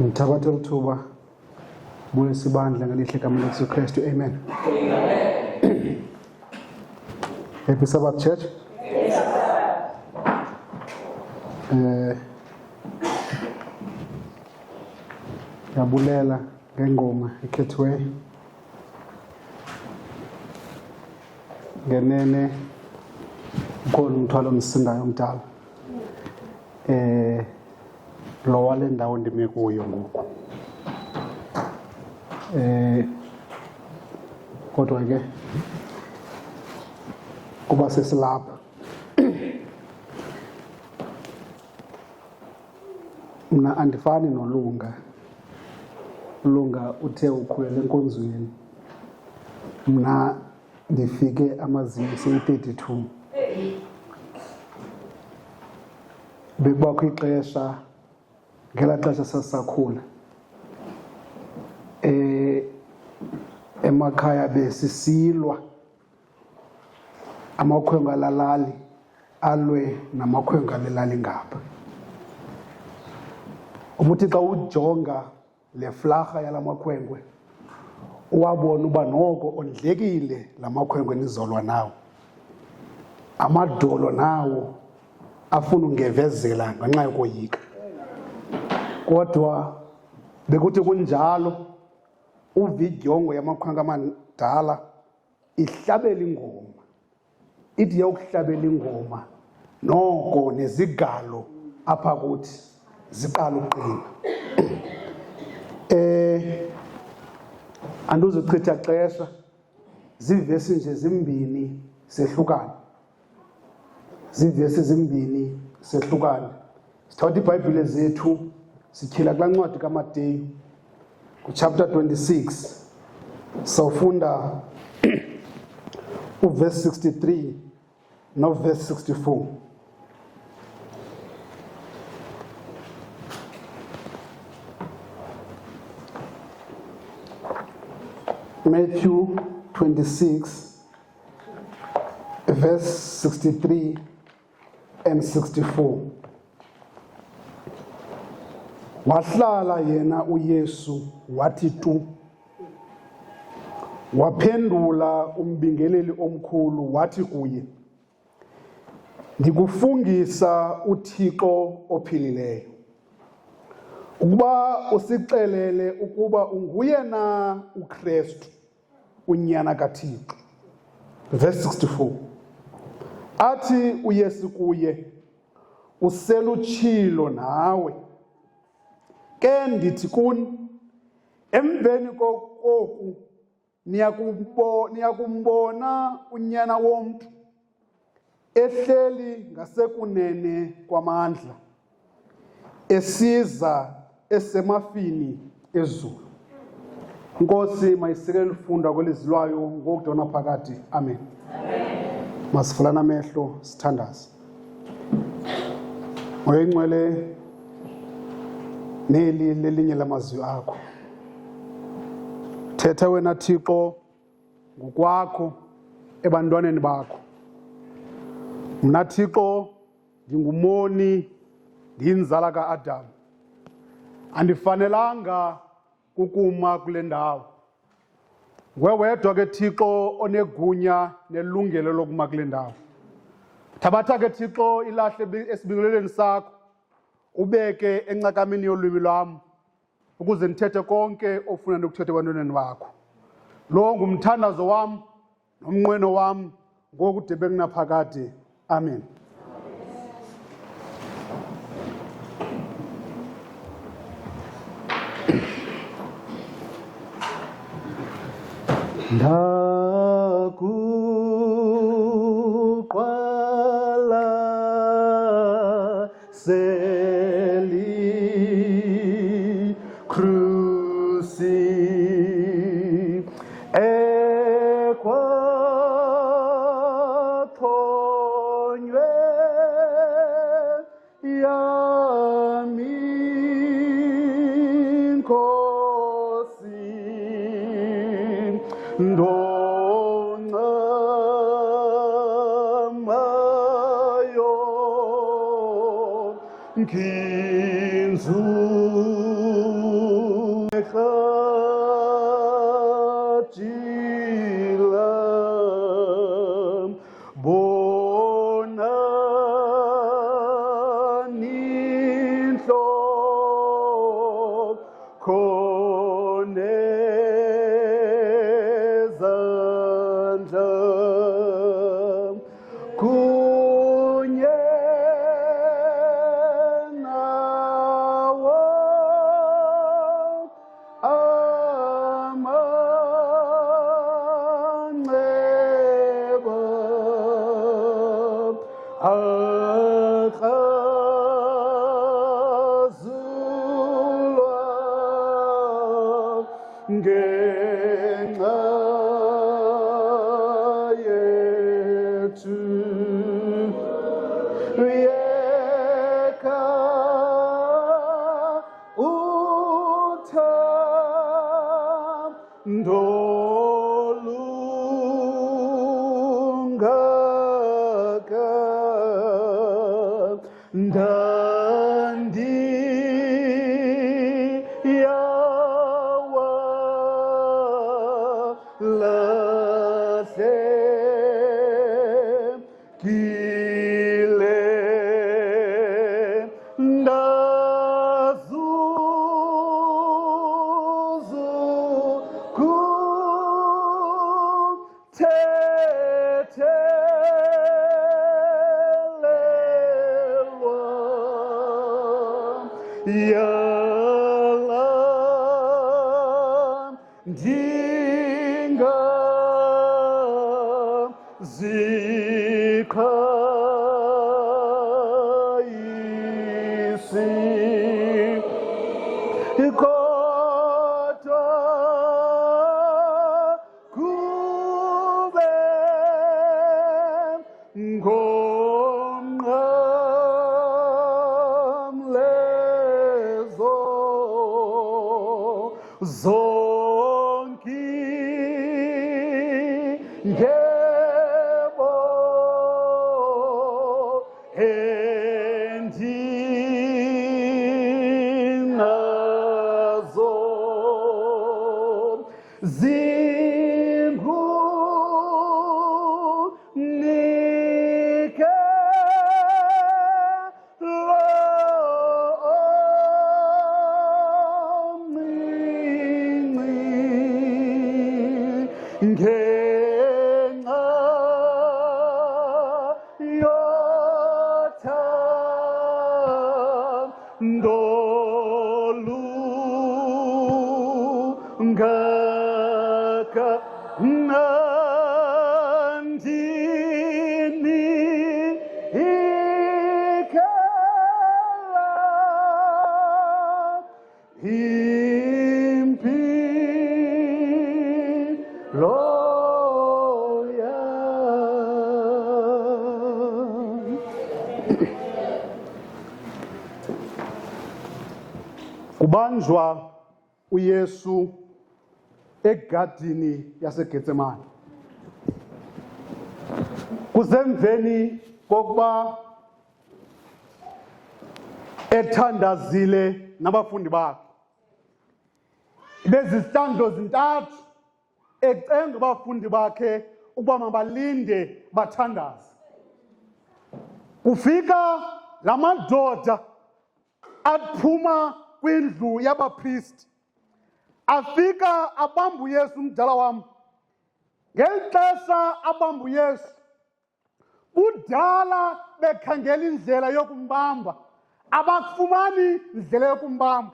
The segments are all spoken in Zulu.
Ngithabatha lithuba buye sibandla ngelihle igama likaJesu Kristu. Amen. Happy Sabbath Church. Yabulela ngengoma ekhethwe ngenene ukhona umthwalo omsindayo omdala lo wale ndawo ndime kuyo ngoku. Kodwa ke kuba sesilapha mna andifani noLunga. uLunga uthe ukhulele enkonzweni, mna ndifike amazinyo seyi-32. Bekubakho ixesha, ngelaa xesha sasisakhula, emakhaya besisilwa, amakhwenkwe alalali alwe namakhwenkwe alelali ngapha. Ubuthi xa ujonga le flarha yala makhwenkwe uwabona uba noko ondlekile la makhwenkwe nizolwa nawo, amadolo nawo afuna ungevezela ngenxa yokoyika. Kodwa bekuthi kunjalo uvidyongo yamakhwenkwe amadala ihlabela ingoma, ithi yawukuhlabela ingoma noko nezigalo apha kuthi ziqala uqina. Anduzuchitha xesha, zivesi nje zimbini sehlukane, zivesi zimbini sehlukane. Sithatha iBhayibhile zethu sityhila kulaa ncwadi kaMateyu kuchapter 26, sawufunda uverse 63 noverse 64. Matthew 26 verse 63 and 64. Wahlala yena uYesu wathi tu. Waphendula umbingeleli omkhulu wathi kuye, ndikufungisa uThixo ophilileyo, ukuba usixelele ukuba unguye na uKristu, unyana kaThixo. Verse 64. Athi uYesu kuye, uselutshilo nawe. Ke ndithi kuni, emveni koku niyakumbona unyana womntu ehleli ngasekunene kwamandla, esiza esemafini ezulu. Inkosi mayisikele ufunda kwelizilwayo ngokudona phakathi. Amen. Masivulane amehlo sithandaze. Moyengcwele neli lelinye lamazwi akho. Thetha wena Thixo ngokwakho ebantwaneni bakho. Mna Thixo ndingumoni, ndiyinzala kaAdam. Andifanelanga kukuma kule ndawo. Ngwewedwa ke Thixo onegunya nelungelo lokuma kule ndawo. Thabatha ke Thixo ilahle esibingeleleni sakho, ubeke encakameni yolwimi lwam, ukuze ndithethe konke ofuna ukuthetha ebantwaneni bakho. Lo ngumthandazo wam nomnqweno wam ngokude bekunaphakade. Amen. Ndakuqala seli cruci ekwathonywe yami Nkosi ndoncamayo nginzu jilam bona nihlo konezandla kunye nawo akrazulwa ngenxa yethu yeka uthando lungaka lahlekile ndazuzu kuthethelelwa yala ndinga zikhayisi kodwa kube ngomnqamlezo zonke ngebo endinazo zingunike lomncinci ngenxa yothando lungaka nandini ikela impilo yam. Kubanjwa uYesu egadini yaseGetsemane. Kusemveni kokuba ethandazile nabafundi bakhe. Bezizihlandlo zintathu ecenga abafundi bakhe ukuba mabalinde bathandaze. Kufika la madoda aphuma kwindlu yabapristi. Afika abamba uYesu umdala wam. Ngeli xesha abamba uYesu, kudala bekhangela indlela yokumbamba, abakufumani indlela yokumbamba.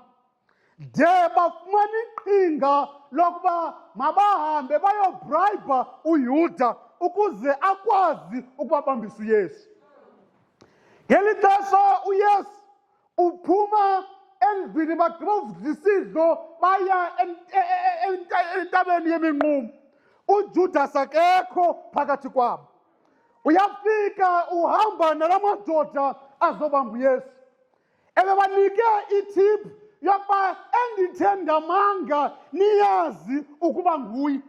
De bafumana iqhinga lokuba mabahambe bayobribe uYuda ukuze akwazi ukubabambisa uYesu. Ngeli xesha uYesu uphuma endlwini bagqiba ukuvudisa isidlo baya entabeni yeminqumo. uJudas akekho phakathi kwabo. Uyafika uhamba nalamadoda azobamba uYesu. Ebebanike ithip yokuba endithe ndamanga niyazi ukuba nguye.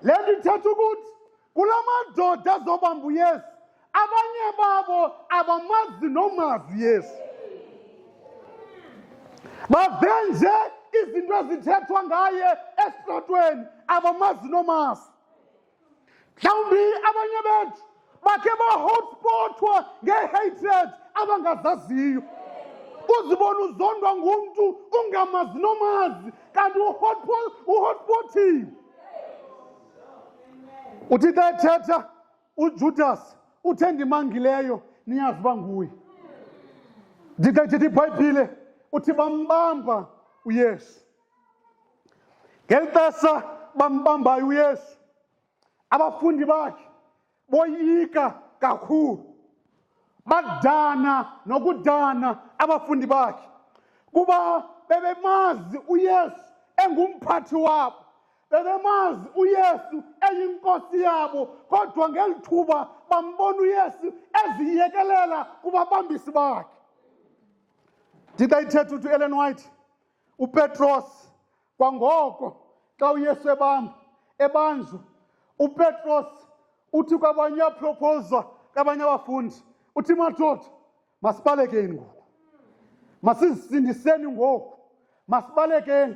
Le nto ithetha ukuthi kulamadoda azobamba uYesu, abanye babo abamazi nomazi uYesu. Bave nje izinto ezithethwa ngaye esitratweni abamazi nomasi. Mhlawumbi abanye bethu bakhe bahotspotwa nge-hatred abangazaziyo. Uzibona uzondwa ngumntu ungamazi nomazi kanti uhotspotile. Uthi xa ethetha uJudas uthe ndimangileyo niyazi uba nguye. Ndithi xa ithetha iBhayibhile uthi bambamba uYesu. Ngeli xesha bambambayo uYesu abafundi bakhe boyika kakhulu. Badana nokudana abafundi bakhe kuba bebemazi uYesu engumphathi wabo. Bebemazi uYesu eyinkosi yabo kodwa ngeli thuba bambona uYesu eziyekelela kubabambisi bakhe. Ndithi ithetha uthi Ellen White uPetros kwangoko xa uYesu ebanjwa uPetros uthi kwabanye aproposa kabanye abafundi uthi madoda masibalekeni ngoku, masizisindiseni ngoku, masibalekeni.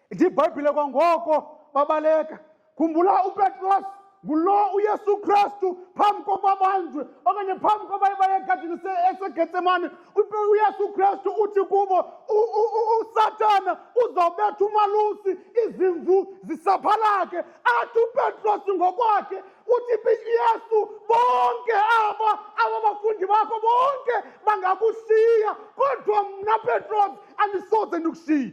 Ithi iBhayibhile kwangoko babaleka. Khumbula uPetros ngulo uYesu Kristu phambi kokuba banjwe okanye phambi kokuba baye egadini eseGetsemane. uYesu Kristu uthi kubo uSatana uzawubetha umalusi izimvu zisaphalake. Athi uPetros ngokwakhe uthi Yesu bonke aba bafundi bakho bonke bangakushiya kodwa mna Petros andisoze ndikushiya.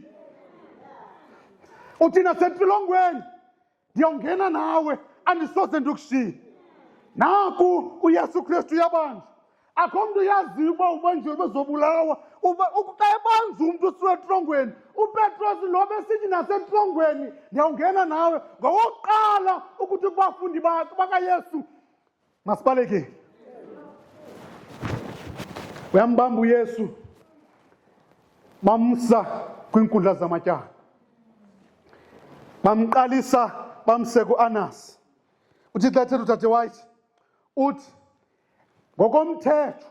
Uthi nasentolongweni ndiyongena nawe andisoze ndikushiya. Naku uYesu Kristu uyabanjwa. Akho mntu uyaziyo uba ubanjwe bezobulawa. Xa ebanjwa umntu usiwe etrongweni uPetros lo besithi nasentrongweni ndiyawungena nawe ngowokuqala ukuthi kubafundi bakaYesu masibalekeni. Uyambamba uYesu bamsa kwiinkundla zamatyala. Bamqalisa bamse ku-Anasi. Uthi xa ethetha uDade White uthi ngokomthetho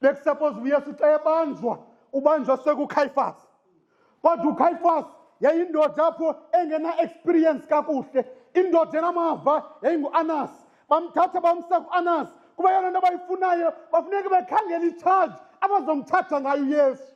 bekusuppose uYesu xa ebanjwa ubanjwa sekuKhayifasi. Kodwa uKhayifasi yayindoda apho engena-experience kakuhle. Indoda enamava yayingu-Anasi. Bamthatha bamsa ku-Anasi kuba yona nto abayifunayo bafuneka bekhangela itshaji abazomthatha ngayo uYesu.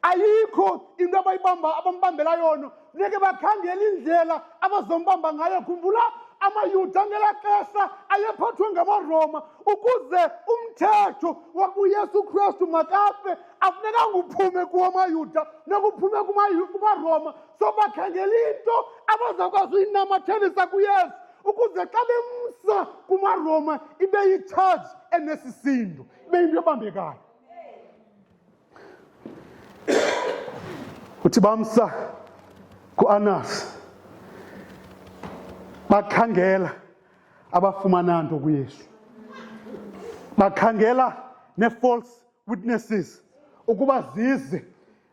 Ayikho into abambambela yona. Funeke bakhangela indlela abazombamba ngayo. Khumbula amayuda ngela xesha ayephathwe ngamaRoma ukuze umthetho wakuYesu Kristu makafe afunekanga uphume kuwamayuda nokuphume kumaRoma. So bakhangela into abazakwazi uyinamathelisa kuYesu ukuze xa bemsa kumaRoma ibe yitshaji enesisindo, ibe yinto ebambekayo. Uthi bamsa ku-Anasi bakhangela abafumana nto kuYesu. Bakhangela ne-false witnesses ukuba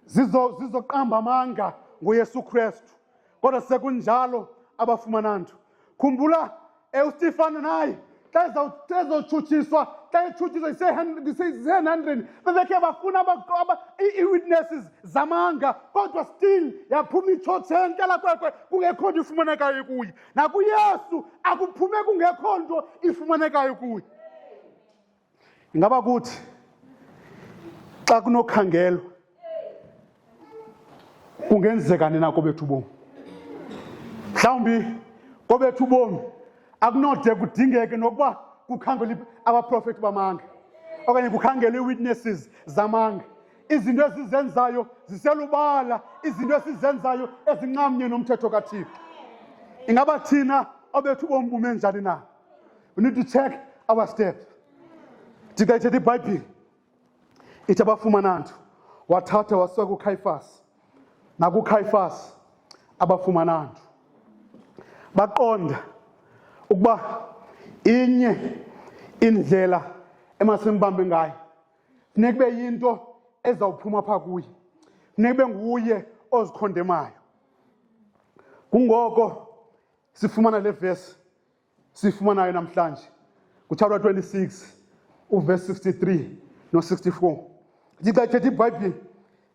zizoqamba amanga ngoYesu Kristu. Kodwa sekunjalo abafumana nto. Khumbula uStifano naye xa ezotshutshiswa xa etshutshiswa ise-100 bebekhe bafuna ii-witnesses zamanga kodwa still yaphuma itshotshe entyalakwekwe kungekho nto ifumanekayo kuye. NakuYesu akuphume kungekho nto ifumanekayo kuye. Ingaba kuthi xa kunokhangelwa kungenzekani na kobethu ubomi? Mhlawumbi kobethu ubomi akunode kudingeke nokuba kukhangelwe abaprofethi bamanga okanye kukhangelwe ii-witnesses zamanga. Izinto esizenzayo ziselubala, izinto esizenzayo ezinqamnye nomthetho kaThixo. Ingaba thina obethu ubomi bume njani na? We need to check our steps. Ndithi ithetha iBhayibhile ithi abafumana nto wathatha wasuka kuKhayifasi. NakuKhayifasi abafumana nto baqonda ukuba inye indlela emasimbambe ngayo funeka kube yinto ezawuphuma phaa kuye, funeka kube nguye ozikhondemayo. Kungoko sifumana le verse sifumanayo namhlanje kuchapter 26 uverse 63 no 64. Ndithi xa ithetha iBhayibhile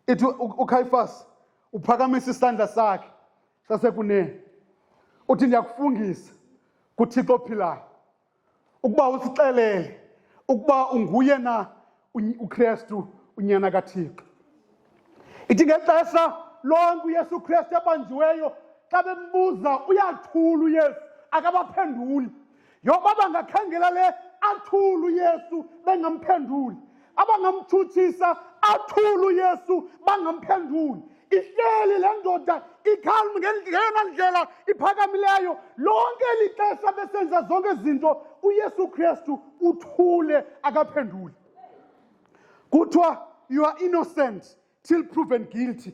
ithi uKhayifasi uphakamisa isandla sakhe sasekunene uthi ndiyakufungisa kuThixo ophilayo ukuba usixelele ukuba unguye na uKristu unyana kaThixo. Ithi ngexesha lonke uYesu Kristu ebanjiweyo xa bembuza uyathula uYesu akabaphenduli. Yoba bangakhangela le athula uYesu bengamphenduli, abangamthuthisa athula uYesu bangamphenduli. Ihleli le ndoda ikhalmi ngeyona ndlela iphakamileyo lonke eli xesha besenza zonke izinto uYesu Kristu uthule akaphenduli. Kuthiwa you are innocent till proven guilty.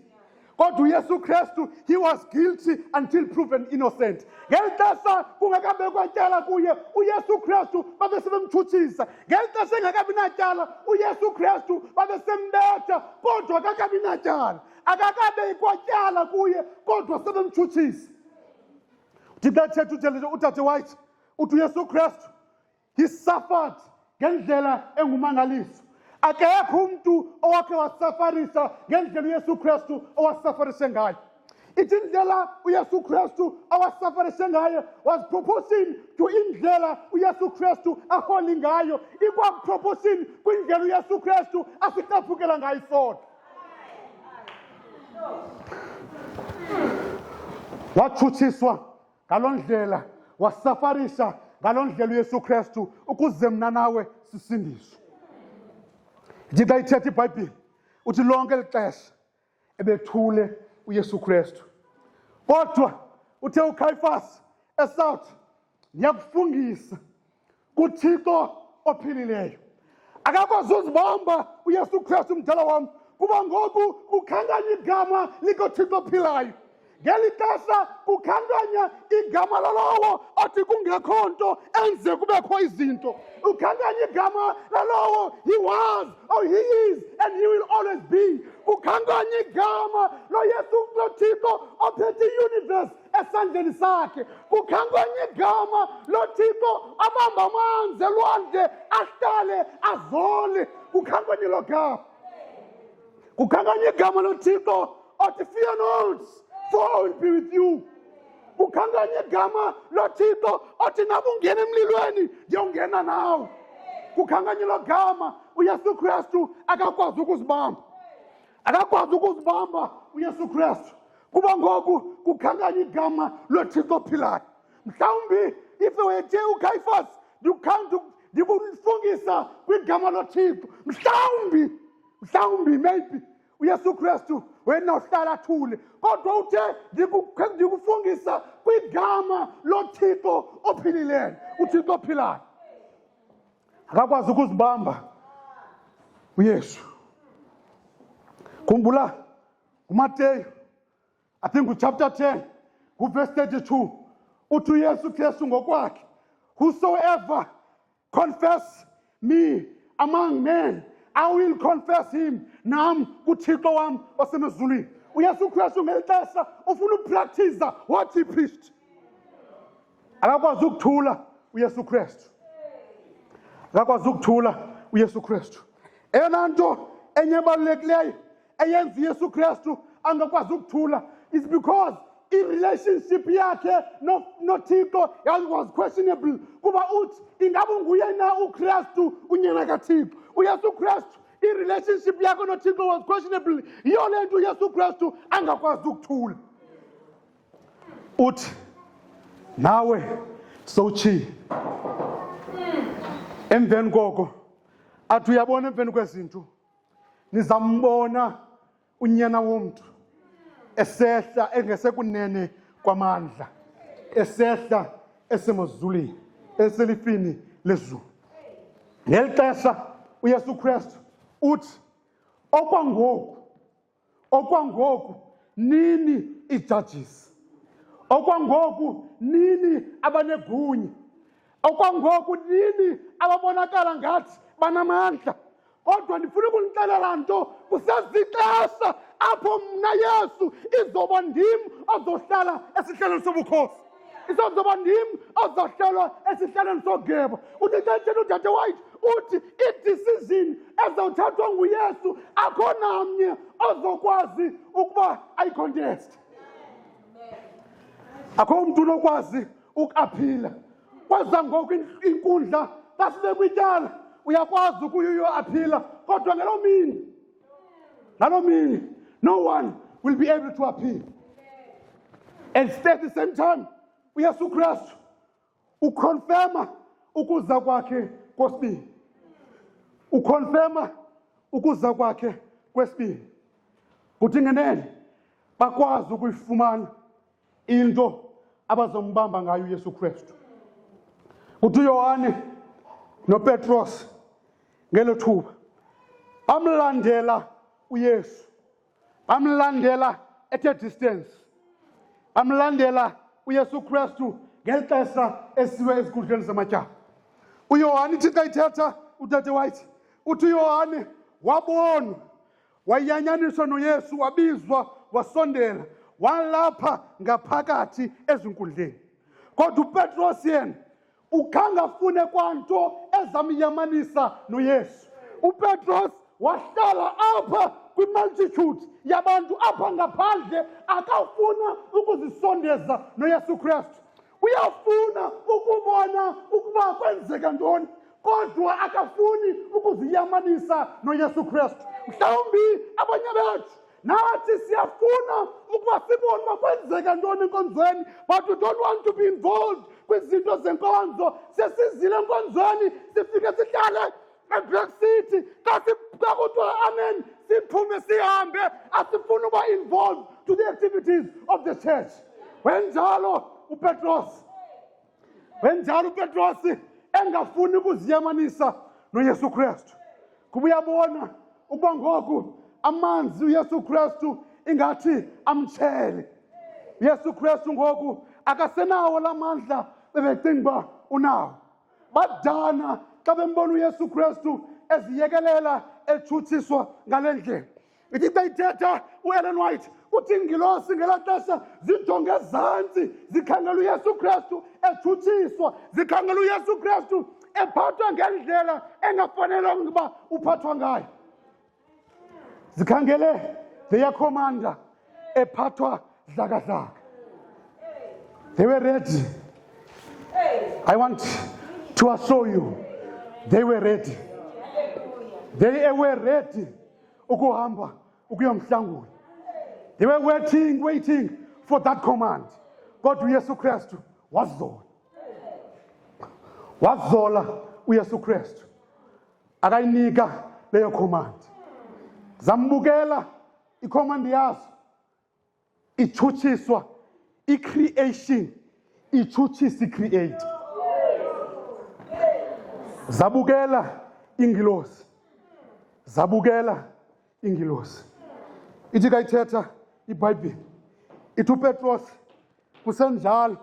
Kodwa uYesu Kristu, he was guilty until proven innocent. Ngeli xesha kungekabekwa tyala kuye uYesu Kristu babesebemthuthisa. Ngeli xesha engekabi natyala uYesu Kristu babesembetha kodwa akakabi natyala. Akakabekwa tyala kuye kodwa sebemthuthisa. Uthixo ethetha uthelele uTate White uthi uYesu Kristu he suffered ngendlela engumangaliso. Akekho umuntu owakhe wasafarisa ngendlela uYesu Kristu owasafarishe ngayo. Ithi indlela uYesu Kristu owasafarishe ngayo was proportion to indlela uYesu Kristu aholi ngayo. Ikwa proportion kwindlela uYesu Kristu asitaphukela ngayo isona. Wathuthiswa ngaloo ndlela, wasafarisha ngaloo ndlela uYesu Kristu ukuze mna nawe sisindiswe. Ndithi ayithetha iBhayibhile uthi lonke lixesha ebethule uYesu Kristu. Kodwa uthe uCaiphas esawuthi ndiyakufungisa kuThixo ophilileyo. Akakwazi uzibamba uYesu Kristu mdala wam kuba ngoku kukhankanya igama likaThixo ophilayo. Ngeli xesha kukhankanya igama lalowo othi kungekho nto enze kubekho izinto. Ukhankanya igama lalowo he was or he is and he will always be. Kukhankanya igama loYesu loThixo ophethe iuniverse esandleni sakhe. Kukhankanya igama loThixo abamba amanzi elwandle ahlale azole. Kukhankanya lo gama. Kukhankanya igama loThixo othi fear not, for I will be with you. Kukhankanya igama loThixo othi nabe ungena emlilweni ndiyongena nawe. Kukhankanya lo gama uYesu Kristu akakwazi ukuzibamba. Akakwazi ukuzibamba uYesu Kristu kuba ngoku kukhankanya igama loThixo ophilayo. Mhlawumbi if wethe uCaiphas ndikufungisa kwigama loThixo, mhlawumbi maybe uYesu Kristu wena uhlala thule, kodwa uthe ndikufungisa kwigama loThixo ophilileyo, uThixo ophilayo. Akakwazi ukuzibamba uYesu. Khumbula uMateyu I think chapter 10 verse 32 uthi uYesu Kristu ngokwakhe, whosoever confess me among men I will confess him nam kuThixo wam osemezulwini. uYesu Kristu ngeli xesha ufuna upractice what he preached. Akakwazi ukuthula uYesu Kristu. Akakwazi ukuthula uYesu Kristu. Eyona nto enye ebalulekileyo eyenza uYesu Kristu angakwazi ukuthula is because i-relationship yakhe noThixo was questionable. Kuba uthi ingabe nguye na uKristu unyana kaThixo. uYesu Kristu i-relationship yakhe noThixo was questionable. Yiyo le nto uYesu Kristu angakwazi ukuthula. Uthi nawe sowutshile. Emveni koko athi uyabona emveni kwezinto nizambona unyana womntu esehla engesekunene kwamandla, esehla esemazulwini, eselifini lezulu. Ngeli xesha uYesu Kristu uthi okwangoku nini ijudges, okwangoku nini abanegunya, okwangoku nini ababonakala ngathi banamandla. Kodwa ndifuna ukunixelela nto kusezixesha apho mna Yesu izoba ndim ozohlala esihlalweni sobukhosi. isozoba ndim ozohlelwa esihlalweni sogeba. Uthixo uDade White uthi i-decision ezawuthathwa nguYesu akho namnye ozokwazi ukuba ayicontest. Akho umuntu onokwazi ukuaphila. Kwaza ngoku inkundla xa sibe kwityala uyakwazi ukuyo aphila kodwa ngaloo mini no one will be able to appeal. And at the same time uYesu Kristu ukonfirma ukuza kwakhe kwesibili. Ukonfirma ukuza kwakhe kwesibili. Kuthi ngenene bakwazi ukuyifumana into abazombamba ngayo uYesu Kristu. Kuthi uYohane noPetros ngelo thuba bamlandela uYesu. Bamlandela at a distance. Bamlandela uYesu Kristu ngelixesha esiwe ezikhundleni zamatyala. uYohane ithi xa ithetha uDade White uthi uYohane wabonwa wayanyaniswa noYesu wabizwa wasondela walapha ngaphakathi ezinkundleni. Kodwa uPetros yena ukhange afune kwanto ezamyamanisa noYesu. uPetros wahlala apha kwimultitude yabantu apha ngaphandle akafuna ukuzisondeza noYesu Kristu. Uyafuna ukubona ukuba kwenzeka ntoni kodwa akafuni ukuziyamanisa noYesu Kristu. Mhlawumbi abanye bethu nathi siyafuna ukuba sibone uba kwenzeka ntoni enkonzweni but we don't want to be involved kwizinto zenkonzo. Sesizile enkonzweni sifike sihlale eBlack City xa kuthiwa amen siphume sihambe asifuni uba involved to the activities of the church. Wenjalo uPetros engafuni ukuziyamanisa noYesu Kristu. Kuba uyabona ukuba ngoku amanzi uYesu Kristu ingathi amtshele. uYesu Kristu ngoku akasenawo la mandla bebecinga uba unawo. Badana xa bembona uYesu Kristu eziyekelela etshutshiswa ngale ndlela. Ithi xa ithetha uEllen White uthi ingilosi ngelaa xesha zijonge ezantsi zikhangela uYesu Kristu etshutshiswa, zikhangela uYesu Kristu ephathwa ngendlela engafanelanga ukuba uphathwa ngayo. Zikhangele their commander ephathwa dlakadlaka. They were ready. I want to assure you, they were ready. They were ready ukuhamba ukuyomhlangula. They were waiting for that command. God uYesu Kristu wazola uYesu Kristu akayinika leyo command. Zambukela icommand yazo ichuchiswa icreation ichuchisa icreate. Zabukela ingilosi. Ithi kayithetha iBhayibhile ithi uPetros kusenjalo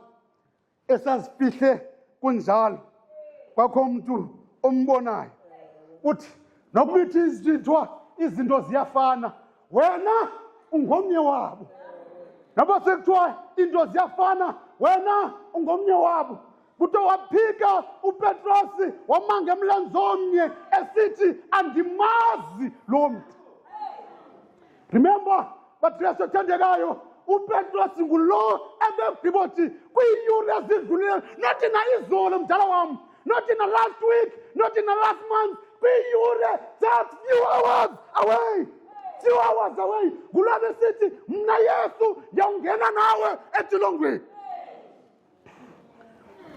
esazifihle kunjalo kwakho umuntu ombonayo uthi nokubithi izinto ziyafana wena ungomnye wabo. Noba sekuthiwa into ziyafana wena ungomnye wabo. Kuthiwa waphika uPetros wamanga emlenze omnye esithi andimazi lo mntu. Remember baThixo othandekayo uPetros ngulo ebegqibothi kwiiyure ezidlulileyo, not in izolo mdala wam, not in the last week, not in the last month, kwiiyure just few hours away. Ngulo besithi mna Yesu ndiyawungena nawe etolongweni.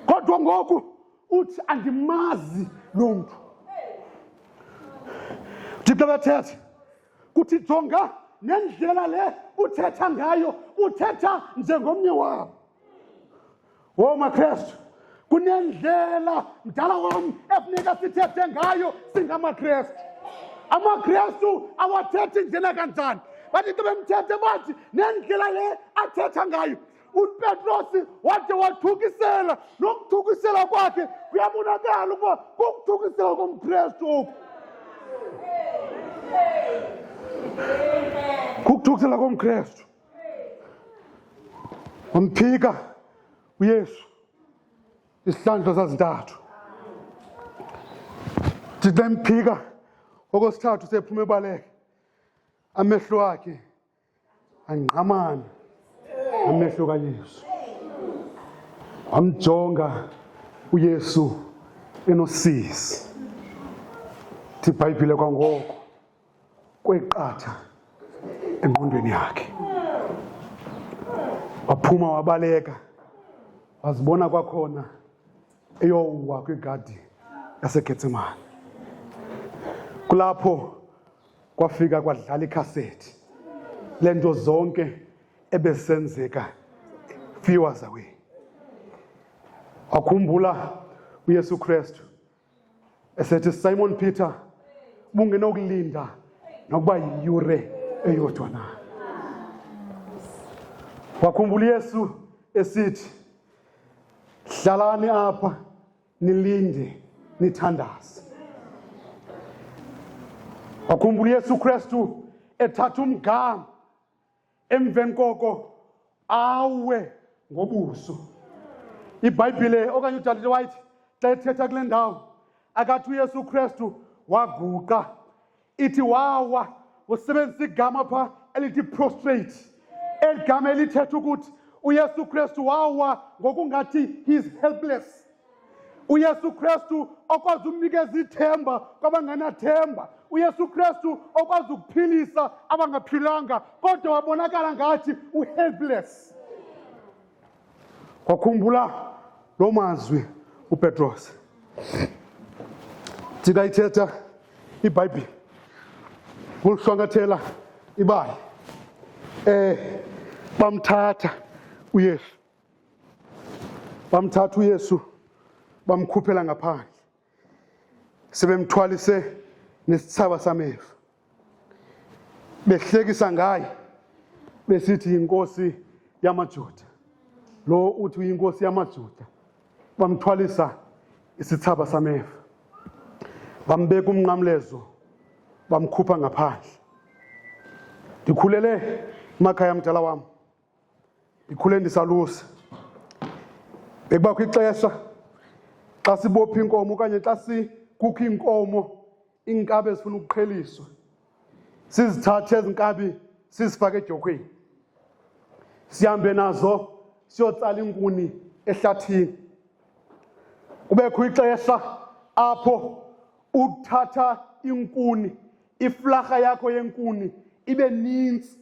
Kodwa ngoku uthi andimazi lo mntu. Thixo bethetha kuthi jonga nendlela le uthetha ngayo uthetha njengomnye wabo. maKristu kunendlela mdala wam efuneka sithethe ngayo singamaKristu. AmaKristu awathethi njena kanjani bathi xa bemthethe bathi nendlela le athetha ngayo. uPetros wade wathukisela, nokuthukisela kwakhe kuyabonakala ukuba kukuthukisela komKristu oku. Kukuthukisela komKristu. Wamphika uYesu isihlandlo sazintathu ndithi mphika okwesithathu sephuma ebaleke amehlo akhe angqamana amehlo kaYesu wamjonga uYesu enosizi thi iBhayibhile kwangoko kweqatha engqondweni yakhe waphuma wabaleka wazibona kwakhona eyowa kwigadi yaseGetsemane. Kulapho kwafika kwadlala ikhasethi lento zonke ebesenzeka few hours away. Wakhumbula uYesu Kristu esethi Simon Peter bungenokulinda nokuba yiyure eyodwa na. Wakhumbula uYesu esithi hlalani apha nilinde nithandaze. Wakhumbula uYesu Kristu ethatha umgama emveni koko awe ngobuso. iBhayibhile okanye uDavid White xa ethetha kule ndawo akathi uYesu Kristu waguqa, ithi wawa usebenzisa igama pha elithi prostrate. Eli gama elithetha ukuthi uYesu Kristu wawa ngokungathi he's helpless. uYesu Kristu okwazi umnikeza ithemba kwabangenathemba. uYesu Kristu okwazi ukuphilisa abangaphilanga kodwa wabonakala ngathi uhelpless. Wakhumbula lo mazwi uPetros ndikayithetha iBhayibhile ngoluhlwangathela ibali bamthatha uYesu bamkhuphela ngaphandle sebemthwalise nesithaba sameva behlekisa ngaye besithi inkosi yamaJuda. Lo uthi uyinkosi yamaJuda bamthwalisa isithaba sameva bambeka umnqamlezo bamkhupha ngaphandle. Ndikhulele emakhaya mdala wam, ndikhule ndisalusa. Bekubakho ixesha xa sibopha inkomo okanye xa sikukho inkomo iinkabi ezifuna ukuqheliswa sizithathe ezinkabi sizifake edyokweni sihambe nazo siyotsala inkuni ehlathini. Kubekho ixesha apho uthatha inkuni, iflarha yakho yenkuni ibe ninzi,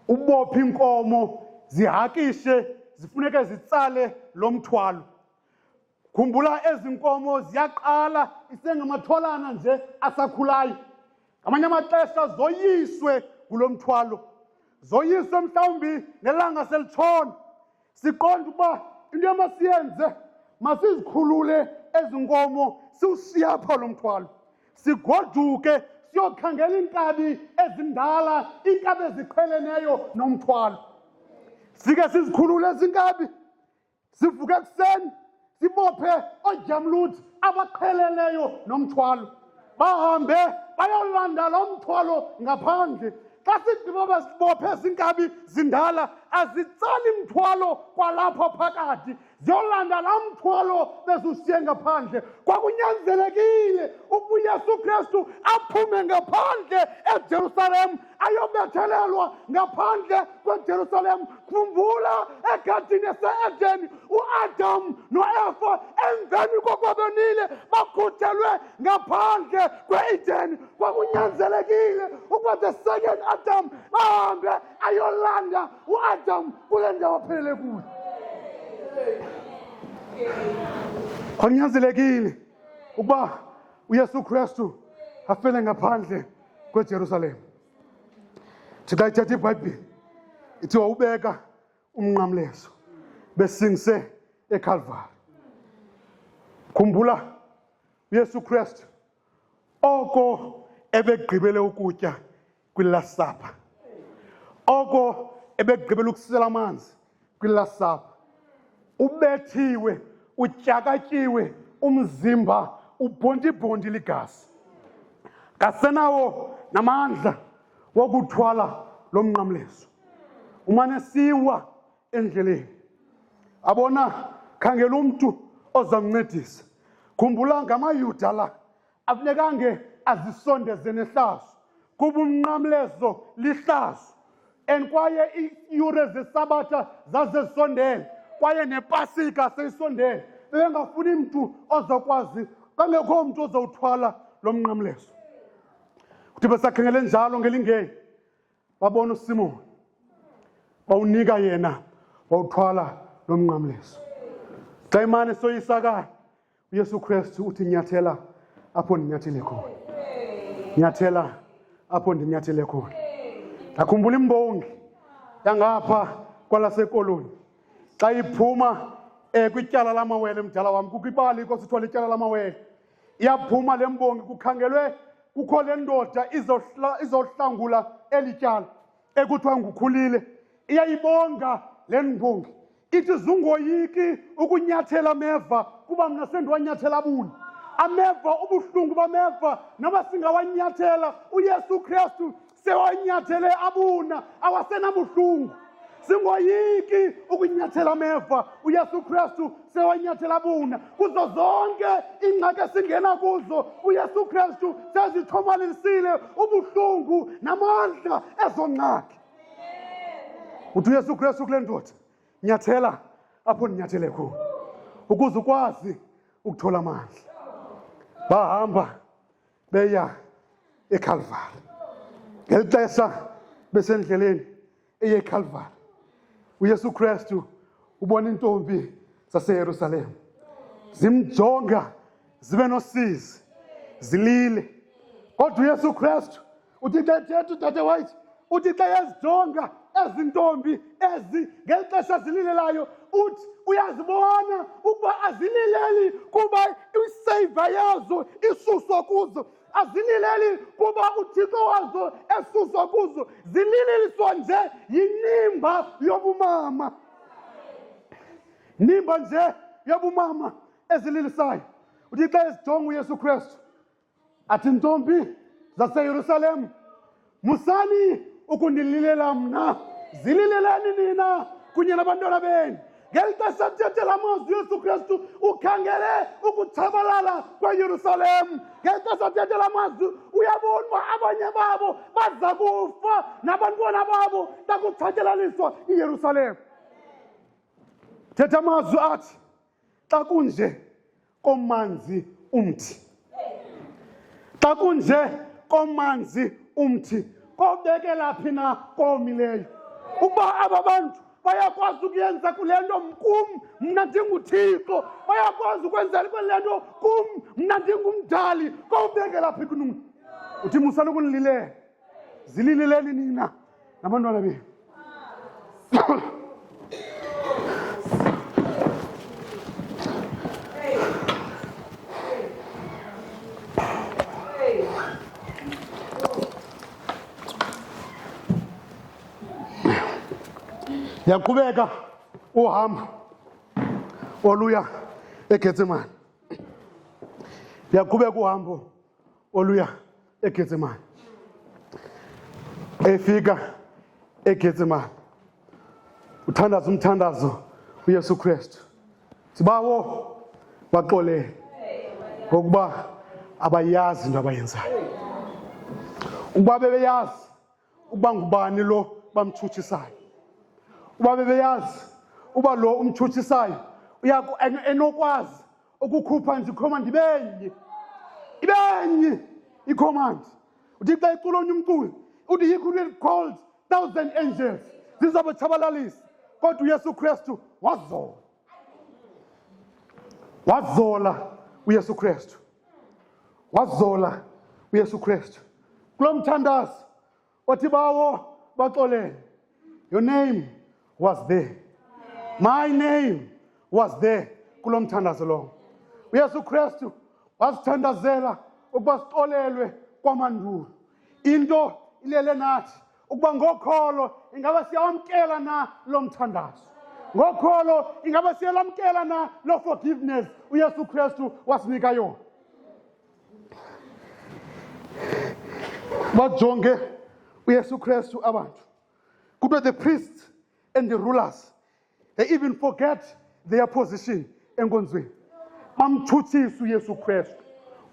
ubophe inkomo zihakishe zifuneke zitsale lo mthwalo. Khumbula ezi nkomo ziyaqala isengamatholana nje asakhulayo. Ngamanye amaxesha zoyiswe kulo mthwalo, zoyiswe mhlawumbi nelanga selitshona. Siqonda ukuba into emasiyenze masizikhulule ezi nkomo siwushiya apha lo mthwalo, sigoduke siyokhangela iinkabi ezindala, iinkabi eziqheleneyo nomthwalo. Sike sizikhulule ezi nkabi, sivuke ekuseni sibophe oojamluthi abaqheleleyo nomthwalo, bahambe bayolanda lo mthwalo ngaphandle. Xa sigqiba basibophe ezi zindala azitsali mthwalo kwalapha phakathi, ziyolanda laa mthwalo bezusiye ngaphandle. Kwakunyanzelekile ukuba uYesu Kristu aphume ngaphandle eJerusalem ayobethelelwa ngaphandle kweJerusalem. Khumbula egadini yase-Edeni uAdam noEva emveni kokuba benile bakhuthelwe ngaphandle kwe-Edeni. Kwakunyanzelekile ukuba the second Adam ahambe ayolanda uAdam kule ndawo aphelele kuyo. Kwakunyanzelekile ukuba uYesu Kristu afele ngaphandle kweJerusalem. Xa ithetha iBhayibhile ithi wawubeka umnqamlezo besingise eCalvary. Khumbula uYesu Kristu oko ebegqibele ukutya kwi-Last Supper, oko ebegqibele ukusela amanzi kwi-Last Supper, ubethiwe, utyakatyiwe umzimba, ubhontibhonti ligazi, kasenawo namandla wokuthwala lo mnqamlezo. Umane siwa endleleni abona khangela umuntu ozamncedisa. Khumbula ngamayuda la akunekange azisondeze nehlazo kuba umnqamlezo lihlazo and kwaye iiyure zesabatha zazezisondele kwaye nepasika seyisondele. Bengafuni mntu ozokwazi, kangekho mntu ozawuthwala lo mnqamlezo. Kuthi besakhangele njalo ngelingeni babona uSimoni bawunika yena wawuthwala lo mnqamlezo. Xa imane soyisakala uYesu Kristu uthi nyathela apho ndinyathele khona, nyathela apho ndinyathele khona. Ndakhumbula imbongi yangapha kwalasekoloni xa iphuma kwityala lamawele. Mdala wam kukho ibali ikosithiwa lityala lamawele. Iyaphuma le mbongi kukhangelwe kukho le ndoda izohlangula eli tyala ekuthiwa ngukhulile. Iyayibonga le mbongi ithi zungoyiki ukunyathela ameva kuba mna sendiwanyathela abuna. Ameva ubuhlungu bameva noba singawanyathela uYesu Kristu sewanyathele abuna awasenabuhlungu. Singoyiki ukunyathela ameva uYesu Kristu sewanyathela abuna. Kuzo zonke ingxaki esingena kuzo uYesu Kristu sezithomalalisile ubuhlungu namandla ezo ngxaki. Uthi uYesu Kristu kule ndoda nyathela apho ndinyathele khona ukuze ukwazi ukuthola amandla. Bahamba beya eKalvari. Ngeli xesha besendleleni eye eKalvari uYesu Kristu ubona intombi zaseYerusalem zimjonga zibe nosizi zilile. Kodwa uYesu Kristu uthi xa ethetha udadewethu uthi xa ezijonga ezi ntombi ezi ngeli xesha zililelayo uthi uyazibona ukuba azilileli kuba isayiva yazo isuswa kuzo, azilileli kuba uThixo wazo esuswa kuzo, zililiswa nje yinimba yobumama. Nimba nje yobumama ezililisayo. Uthi xa ezijonga uYesu Kristu athi ntombi zaseYerusalem musani ukundililela mna, zililelani nina kunye nabantwana benu. Ngeli xesha athethela amazwi uYesu Kristu ukhangele ukuthabalala kweYerusalem. Ngeli xesha athethela amazwi uyabona uba abanye babo baza kufa nabantwana babo xa kutshatyalaliswa iYerusalem. Thetha amazwi athi xa kunje komanzi umthi, xa kunje komanzi umthi kobekela phi na komileyo. Ukuba aba bantu bayakwazi ukuyenza kule nto kum mna ndinguThixo, bayakwazi ukwenza kule nto kum mna ndingumdali, kobekela phi kununi. Uthi musani ukunililela, zilileleni nina nabantwana benu. Yaqhubeka uhamba oluya eGetsemane. Yaqhubeka uhambo oluya eGetsemane. Efika eGetsemane uthandaza umthandazo uYesu Kristu. Sibawo baxolele ngokuba abayazi into abayenzayo. Ukuba bebeyazi ukuba ngubani lo bamtshutshisayo, uba bebeyazi uba lo umtshutshisayo enokwazi ukukhupha nje ikhomandi ibenye ikhomandi. Uthi xa iculonye umculo uthi he could have called 1,000 angels zizabatshabalalisa, kodwa uYesu Kristu wazola uYesu Kristu, wazola uYesu Kristu. Kulo mthandazo othi bawo baxolele, your name was there, my name was there. Kulo mthandazo lo uYesu Kristu wasithandazela ukuba sixolelwe kwamandulo. Into ilele nathi ukuba ngokholo ingaba siyamkela na lo mthandazo, ngokholo ingaba siyalamkela na lo forgiveness uYesu Kristu wasinika yona. Bajonge uYesu Kristu abantu. Kuthiwa the priests and the rulers, they even forget their position enkonzweni. Bamthuthisa uYesu Kristu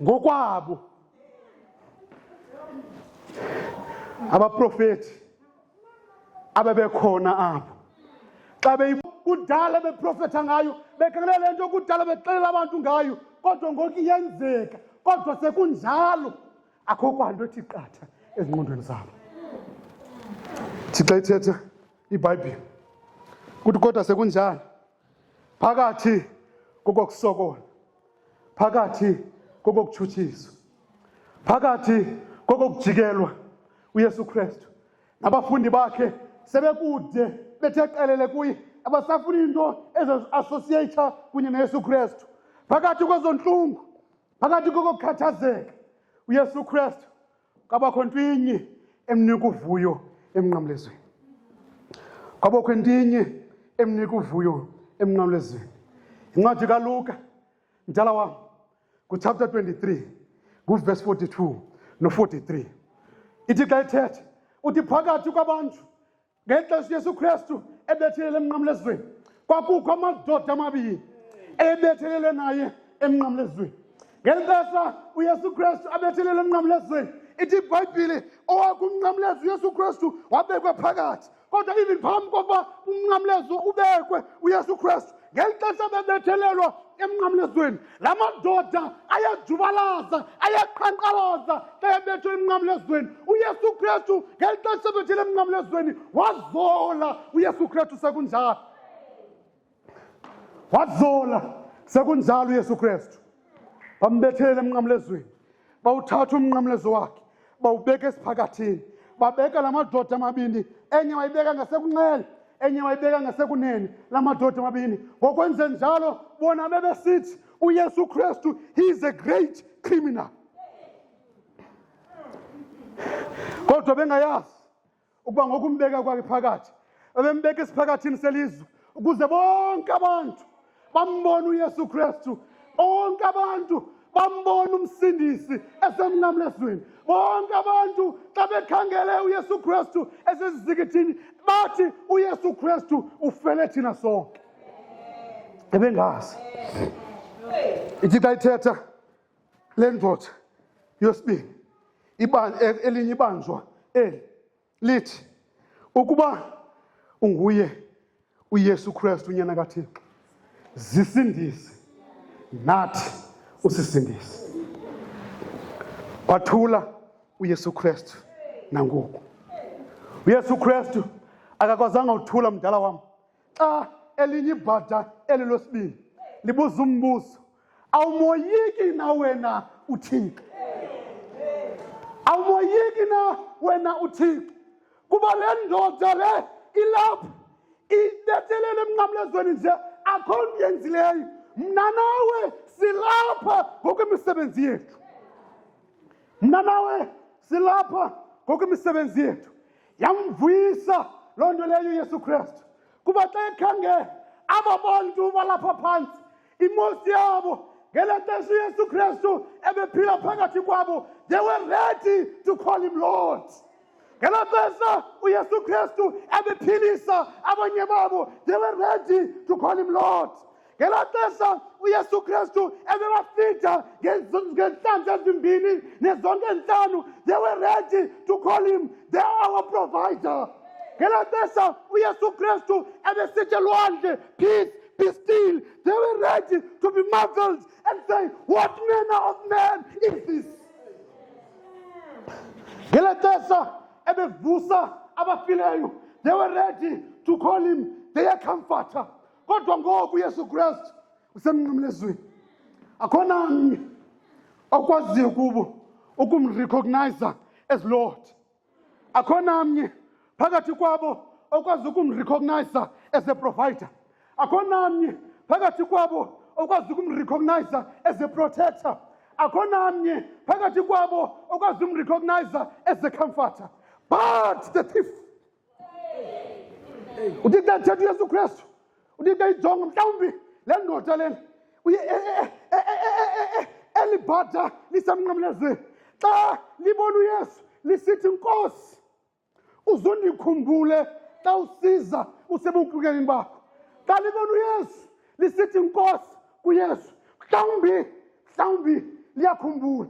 ngokwabo. Abaprofeti ababekhona apho xa kudala beprofetha ngayo bekhangela le nto kudala bexelela abantu ngayo kodwa ngoku iyenzeka kodwa sekunjalo akho kwanto ethi qatha ezingqondweni zabo. Thixo ithetha iBhayibhile kuthi kodwa sekunjalo phakathi kokusokola, phakathi kokukutshuthiswa, phakathi kokujikelwa uYesu Kristu nabafundi bakhe sebekude bethe qelele kuye abasafuni into ezo-associate kunye noYesu Kristu. Phakathi kwezontlungu, phakathi kokukhathazeka uYesu Kristu kwabakho ntinye emnika uvuyo emnqamlezweni. Kwabakho ntinye emnika uvuyo emnqamlezweni. Incwadi kaLuka mdala wam kuchapter 23 kuverse 42 no-43 ithi xa ithetha uthi phakathi kwabantu ngexesha uYesu Kristu ebethelele emnqamlezweni kwakukho amadoda amabini ebethelele naye emnqamlezweni. Ngexesha uYesu Kristu abethelele emnqamlezweni ithi iBhayibhile owakumnqamleza uYesu Kristu wabekwe phakathi. Kodwa even phambi kokuba umnqamlezo ubekwe uYesu Kristu ngeli xesha bebethelelwa emnqamlezweni la madoda ayajubalaza ayaqhankqalaza xa ebethwe emnqamlezweni. uYesu Kristu ngeli xesha ebethele emnqamlezweni wazola. uYesu Kristu sekunjalo, wazola sekunjalo uYesu Kristu. Bambethele emnqamlezweni, bawuthatha umnqamlezo wakhe bawubeka esiphakathini, babeka la madoda amabini, enye wayibeka ngasekunxele enye wayibeka ngasekunene. La madoda amabini ngokwenze njalo bona bebesithi uYesu Kristu he is a great criminal. Kodwa bengayazi ukuba ngokumbeka kwakhe phakathi bembeka esiphakathini selizwe ukuze bonke abantu bambone uYesu Kristu, bonke abantu bambona umsindisi esemnqamlezweni, bonke abantu xa bekhangele uYesu Kristu esezizikithini bathi uYesu Kristu ufele thina sonke. Ebengazi ithi xa ithetha le ndoda yosibini elinye ibanjwa eli lithi ukuba unguye uYesu Kristu unyana kaThixo zisindise nathi usisindise. Wathula uYesu Kristu nangoku. uYesu Kristu akakwazanga uthula mdala wam xa elinye ibhada elilosibini libuza umbuzo, awumoyiki na wena uThixo? Awumoyiki na wena uThixo? Kuba le ndoda le ilapha ibethelele emnqamlezweni nje akho nto yenzileyo. Mna nawe silapha ngokwemisebenzi yethu. Mna nawe silapha ngokwemisebenzi yethu. Yamvuyisa loo nto leyo uYesu Kristu kuba xa ekhangele aba bantu balapha phantsi imosi yabo ngele xesha uYesu Kristu ebephila phakathi kwabo, they were ready to call him Lord. Ngele xesha uYesu Kristu ebephilisa abanye babo, they were ready to call him Lord. Ngele xesha uYesu Kristu ebebafida ngezihlandlo ezimbini nezonke entlanu, they were ready to call him our provider. Ngele xesha uYesu Kristu ebesithi elwandle, peace, be still, they were ready to be marveled and say, what manner of man is this? Ngele xesha ebevusa abafileyo, they were ready to call him their comforter. Kodwa ngoku uYesu Kristu usemnqamlezweni akho namnye okwaziyo kubo ukumrecognize as Lord. Akho namnye phakathi kwabo okwazi ukumrecognize as a provider. Akho namnye phakathi kwabo okwazi ukumrecognize as a protector. Akho namnye phakathi kwabo okwazi ukumrecognize as a comforter. But the thief uthi xa thetha uYesu Kristu uthi xa ijonga mhlawumbi le ndoda lena elibhada lisemnqamlezweni xa libona uYesu lisithi, Nkosi uzundikhumbule xa usiza usebunkqikeni bakho. Xa libona uYesu lisithi inkosi kuYesu. Mhlawumbi liyakhumbula.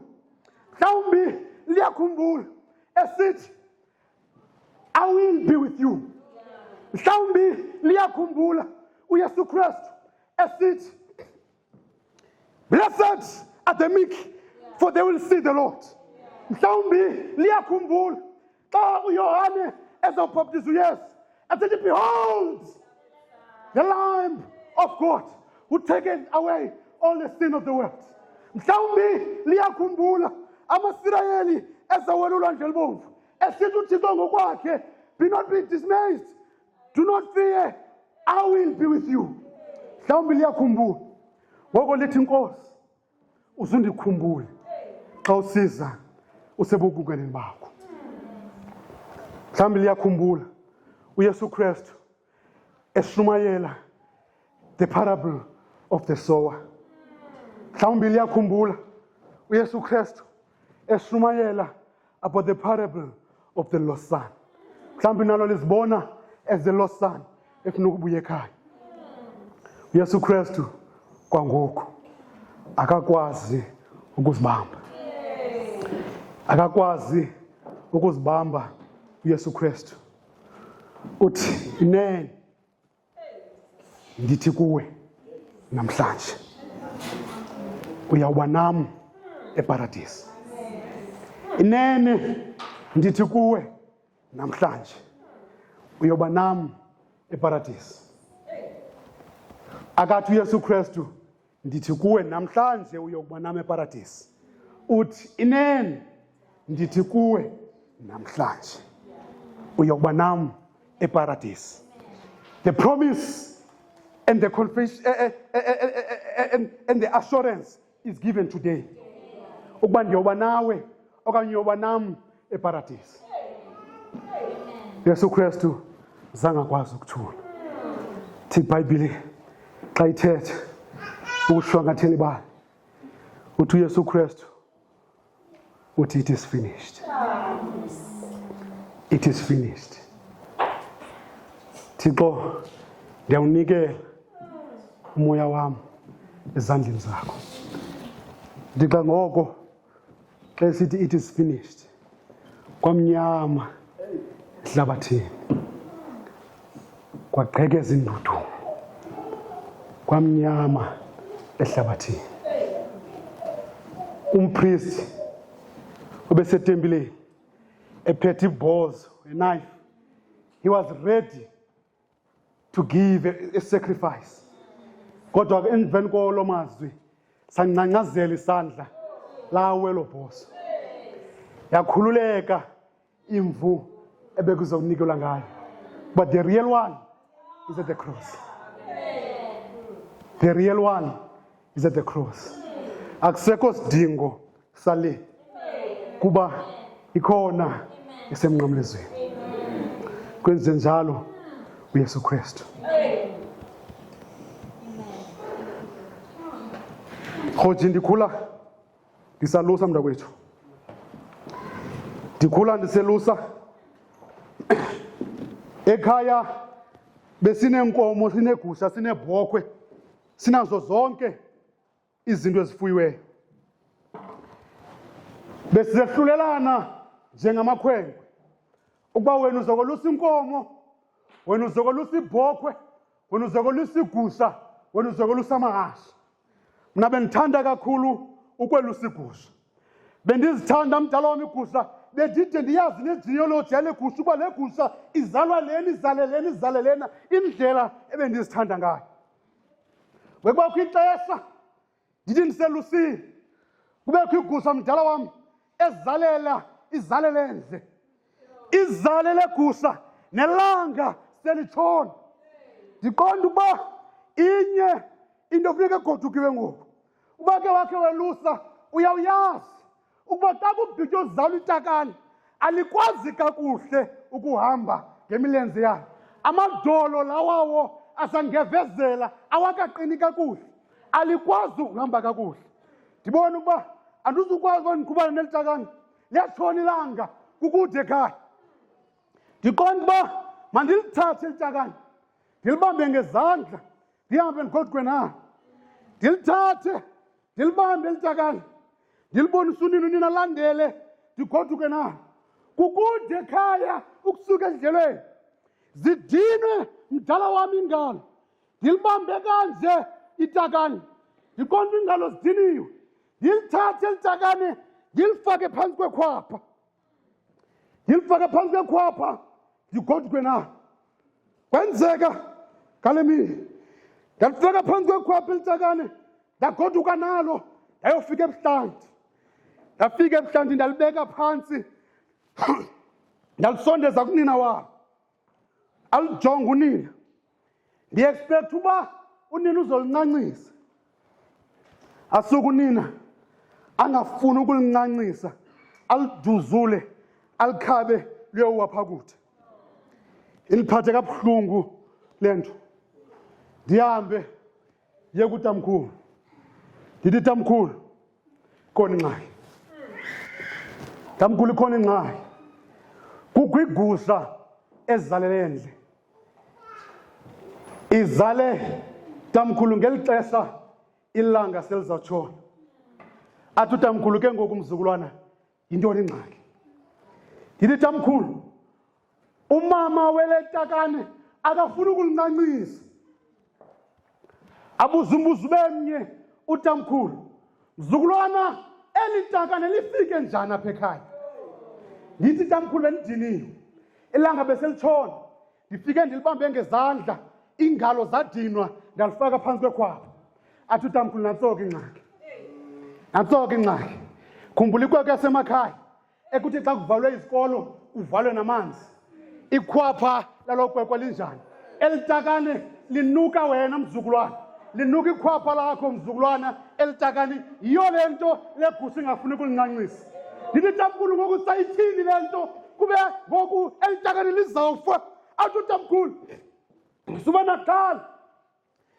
Mhlawumbi liyakhumbula esithi I will be with you. Mhlawumbi liyakhumbula uYesu Kristu esithi blessed are the meek, for they will see the Lord. Mhlawumbi liyakhumbula xa uYohane ezobhaptiza uYesu esithi behold the Lamb of God who taketh away all the sin of the world. Mhlawumbi liyakhumbula amaSirayeli ezawela uLwandle Olubomvu esithi uThixo ngokwakhe, be not be dismayed, do not fear, I will be with you. Mhlawumbi liyakhumbula ngoko lithi inkosi uzundikhumbule xa usiza usebubunganeni bakho. Mhlawumbi liyakhumbula uYesu Kristu eshumayela the parable of the sower. Mhlawumbi liyakhumbula uYesu Kristu eshumayela about the parable of the lost son. Mhlawumbi nalo lizibona as the lost son efuna ukubuya ekhaya. uYesu Kristu kwangoku akakwazi ukuzibamba. Akakwazi ukuzibamba uYesu Kristu. Uthi inene ndithi kuwe namhlanje uyawuba nam eparadise. Inene ndithi kuwe namhlanje uyawuba nam eparadise. Akathi uYesu Kristu ndithi kuwe namhlanje uyokuba nam eparadise. Uthi inene ndithi kuwe namhlanje uyokuba nam eparadise. The promise and the confession and the assurance is given today. Ukuba ndiyoba nawe okanye uyoba nam eparadise. Yesu Kristu zangakwazi ukuthula. Thi iBhayibhile xa ithetha ukushwankathela ibali uthi uYesu Kristu uthi it is finished. It is finished. Thixo ndiyawunikela umoya wami ezandleni zakho. Ndixa ngoko xa sithi it is finished kwamnyama ehlabathini kwaqhekeza indudu kwamnyama ehlabathini. Umpriest obesetempileni ephethe ibhozo, a knife, he was ready to give a sacrifice. Kodwa emveni kolo mazwi sancancazela isandla lawe lo bhozo. Yakhululeka imvu ebekuzonikelwa ngayo. But the real one is at the cross. The real one is at the cross. Akusekho sidingo sale kuba ikhona esemnqamlezweni. Kwenze njalo uYesu Kristu. Khoji ndikhula ndisalusa mntakwethu. Ndikhula ndiselusa ekhaya besinenkomo, sinegusha, sinebhokhwe, sinazo zonke izinto ezifuyiweyo. Besizehlulelana njengamakhwenkwe ukuba wena uzokolusa inkomo, wena uzokolusa ibhokhwe, wena uzokolusa igusha, wena uzokolusa amahashe. Mna bendithanda kakhulu ukwelusa igusha. Bendizithanda mdala wami igusha, bedide ndiyazi negeology yale gusha ukuba le gusha izalwa leni, izale leni, izale lena, indlela ebendizithanda ngayo. Kwekubakho ixesha ndithi ndiselusile kubekho igusha mdala wami ezalela izale lenze. Izale legusha nelanga selitshona. Ndiqonda ukuba inye into funeka egodukiwe ngoku. Uba ke wakhe welusa uyawuyazi ukuba xa kubhitywa uzalwa itakane alikwazi kakuhle ukuhamba ngemilenze yayo. Amadolo lawawo asangevezela awakaqini kakuhle, alikwazi ukuhamba kakuhle. Ndibona ukuba andizukwazi uba ndiqhubane neli takane, liyatshona ilanga kukude ekhaya. Ndiqonda uba mandilithathe eli takane ndilibambe ngezandla ndihambe ndigodukwe na, ndilithathe ndilibambe elitakane, ndilibonise unina alandele, ndigoduke na. Kukude ekhaya ukusuka endleleni, zidinwe mdala wami ingalo, ndilibambe kanje itakane, ndiqonda ingalo zidiniwe, ndilithathe elitakane, ndilifake phansi kwekhwapha, ndigoduke na. Kwenzeka ngale mini ndalifaka phansi kwekhwapha elitakane, ndagoduka nalo, ndayofika ebuhlanti. Ndafika ebuhlanti ndalibeka phansi, ndalisondeza kunina wabo, alijonga unina. Ndi-expect uba unina uzolincancisa. Asuke unina angafuni ukulincancisa, aliduzule, alikhabe liyowa phakude. Iliphathe kabuhlungu le nto. Ndihambe ndiye kutamkhulu, ndithi tamkhulu, khona ingxaki. Tamkhulu, khona ingxaki. Kukho igusha ezizalele endle. Izale tamkhulu ngeli xesha ilanga selizawutshona. Athi utamkhulu, ke ngoku mzukulwana, yintoni ingxaki? Ndithi tamkhulu, umama weletakane akafuni ukulincancisa. Abuza umbuzo bemnye utamkhulu, mzukulwana, eli takane lifike njani apha ekhaya? Ndithi tamkhulu, bendidiniwe, ilanga beselitshona, ndifike ndilibambe ngezandla, iingalo zadinwa, ndalifaka phantsi kwekhwapha. Athi utamkhulu, nantsoke ingxaki. Khumbula ikweko yasemakhaya ekuthi xa kuvalwe izikolo kuvalwe namanzi. Ikhwapha lalo kwekwe linjani? Eli takane linuka wena mzukulwana, linuka ikhwapha lakho mzukulwana. Eli takane yiyo le nto le gusha ingafuni ukulincancisa. Ndithi tamkhulu, ngoku sayithini le nto? Kube ngoku eli takane lizawufa. Athi utamkhulu, suba nakuqala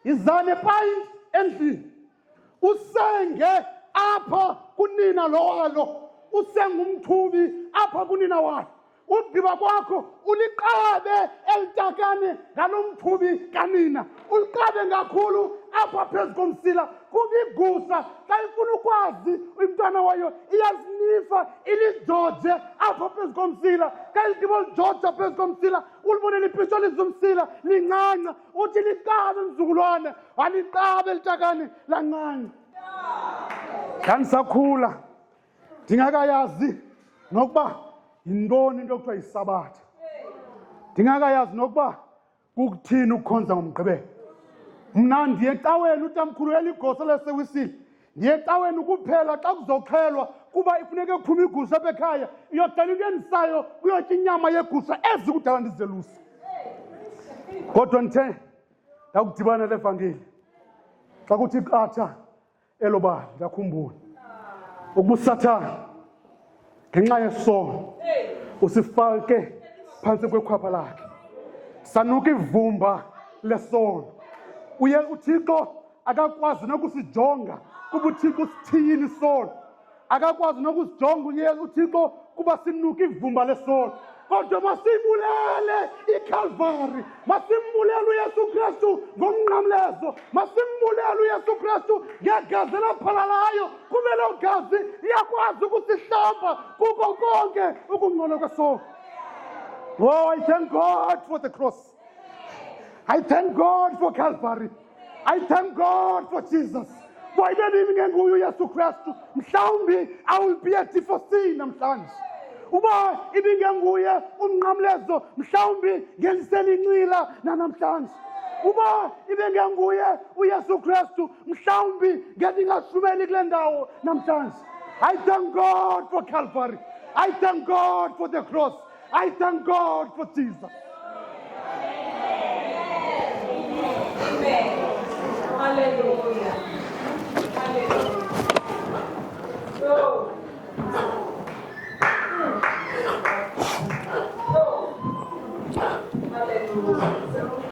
izane payinti endlini, usenge apha kunina lo walo, usengumthubi apha kunina walo. Ugqiba kwakho uliqabe elitakane ngalo mthubi kanina, uliqabe ngakhulu apha phezu komsila. Kuba igusha xa ifuna ukwazi umntwana wayo iyazinifa, ilijoje apha phezu komsila. Xa iligqiba ulijoja phezu komsila, ulibone lipitsho lizumsila lincanca, uthi liqabe mzukulwane, waliqabe elitakane lancanca. Ndandisakhula ndingakayazi nokuba yintoni into ekuthiwa yisabatha, ndingakayazi nokuba kukuthini ukukhonza ngomgqibelo. Mna ndiye ecaweni, utamkhulu eligosa lesewisile, ndiye ecaweni ukuphela xa kuzoxhelwa, kuba ifuneke kuphume igusha apha ekhaya iyodala into endisayo, kuyotya inyama yegusha ezi kudala ndizelusa. Kodwa ndithe ndakudibana levangeli, xa kuthi qatha elo bali ndakhumbula ukuba uSathane ngenxa yesono usifake phantsi kwekhwapha lakhe, sanuka ivumba lesono. Uye uThixo akakwazi nokusijonga kuba uThixo usithiyile isono, akakwazi nokusijonga uThixo kuba sinuka ivumba lesono. Kodwa masimbulele iKalvari, masimbulele uYesu Kristu ngomnqamlezo, masimbulele uYesu Kristu ngegazi elaphalalayo, kube lo gazi liyakwazi ukusihlamba kuko konke ukungcola kwesono. Oh, I thank God for the cross. I thank God for Calvary. I thank God for Jesus. For ibeni ngenguye uYesu Kristu, mhlawumbi I will be a D4C namhlanje. Uba ibingenguye umnqamlezo, mhlawumbi ngeliselincila namhlanje. Uba ibingenguye uYesu Kristu, mhlawumbi ngendingashumeli kule ndawo namhlanje. I thank God for Calvary. I thank God for the cross. I thank God for Jesus. Amen. Hallelujah.